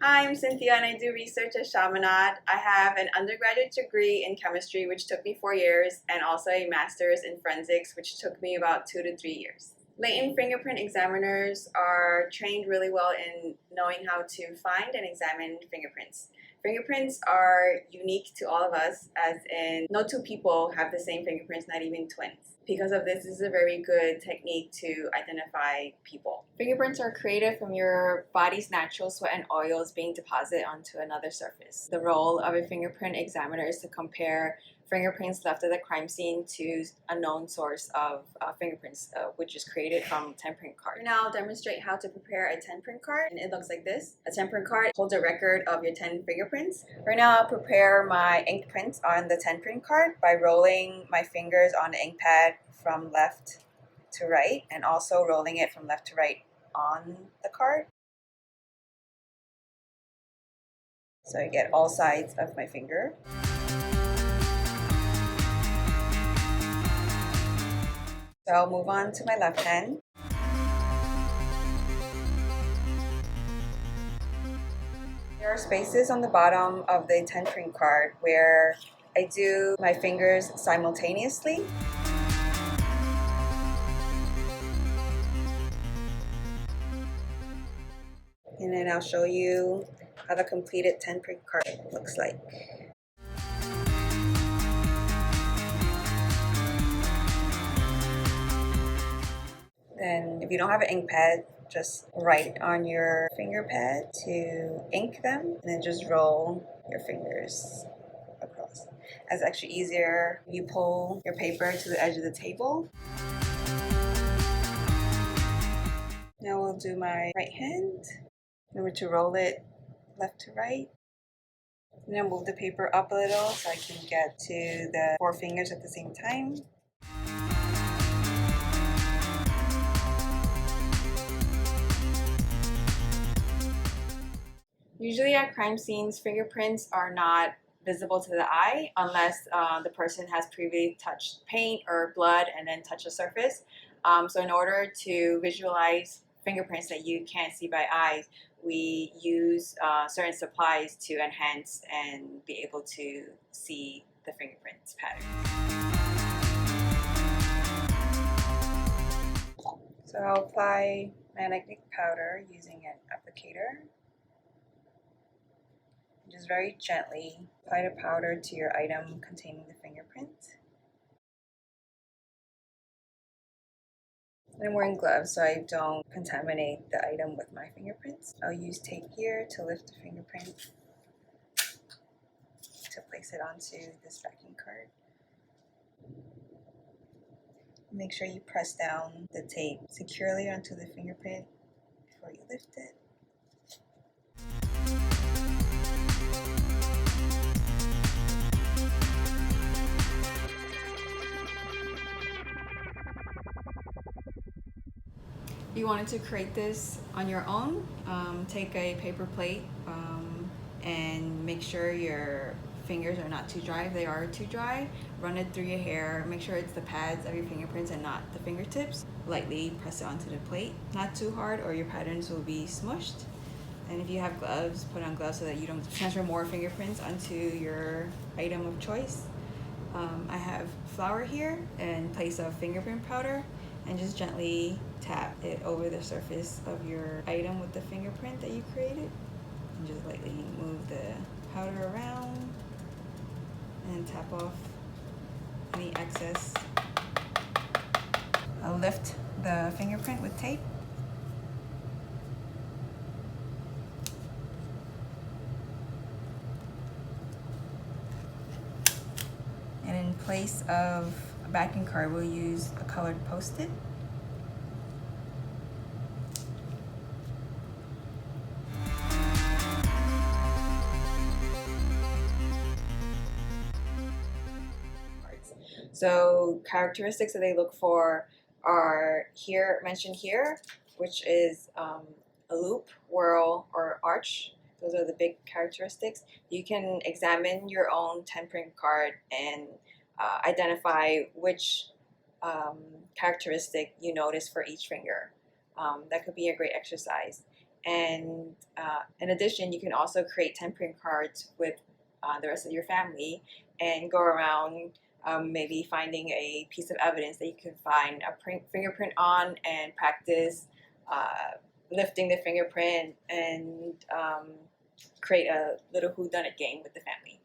Hi, I'm Cynthia and I do research at Chaminade. I have an undergraduate degree in chemistry, which took me 4 years, and also a master's in forensics, which took me about 2 to 3 years. Latent fingerprint examiners are trained really well in knowing how to find and examine fingerprints. Fingerprints are unique to all of us, as in no two people have the same fingerprints, not even twins. Because of this is a very good technique to identify people. Fingerprints are created from your body's natural sweat and oils being deposited onto another surface. The role of a fingerprint examiner is to compare fingerprints left at the crime scene to a known source of fingerprints, which is created from tenprint card. Now I'll demonstrate how to prepare a tenprint card, and it looks like this. A tenprint card holds a record of your 10 fingerprints. Right now I'll prepare my ink prints on the tenprint card by rolling my fingers on the ink pad from left to right, and also rolling it from left to right on the card. So I get all sides of my finger. So I'll move on to my left hand. There are spaces on the bottom of the tenprint card where I do my fingers simultaneously. And then I'll show you how the completed tenprint card looks like. Then if you don't have an ink pad, just write on your finger pad to ink them, and then just roll your fingers across. That's actually easier. You pull your paper to the edge of the table. Now we'll do my right hand. Remember to roll it left to right. And then move the paper up a little so I can get to the 4 fingers at the same time. Usually at crime scenes, fingerprints are not visible to the eye unless the person has previously touched paint or blood and then touched the surface. So in order to visualize fingerprints that you can't see by eyes, we use certain supplies to enhance and be able to see the fingerprints pattern. So I'll apply magnetic powder using an applicator. Just very gently apply the powder to your item containing the fingerprint. I'm wearing gloves so I don't contaminate the item with my fingerprints. I'll use tape here to lift the fingerprint to place it onto this backing card. Make sure you press down the tape securely onto the fingerprint before you lift it. If you wanted to create this on your own, take a paper plate and make sure your fingers are not too dry. If they are too dry, run it through your hair. Make sure it's the pads of your fingerprints and not the fingertips. Lightly press it onto the plate, not too hard or your patterns will be smushed. And if you have gloves, put on gloves so that you don't transfer more fingerprints onto your item of choice. I have flour here in place of fingerprint powder, and just gently tap it over the surface of your item with the fingerprint that you created. And just lightly move the powder around and tap off any excess. I'll lift the fingerprint with tape. And in place of a backing card, we'll use a colored Post-it. So characteristics that they look for are here mentioned here, which is a loop, whirl, or arch. Those are the big characteristics. You can examine your own tenprint card and identify which characteristic you notice for each finger. That could be a great exercise. And in addition, you can also create tenprint cards with the rest of your family and go around maybe finding a piece of evidence that you can find a fingerprint on and practice lifting the fingerprint and create a little whodunit game with the family.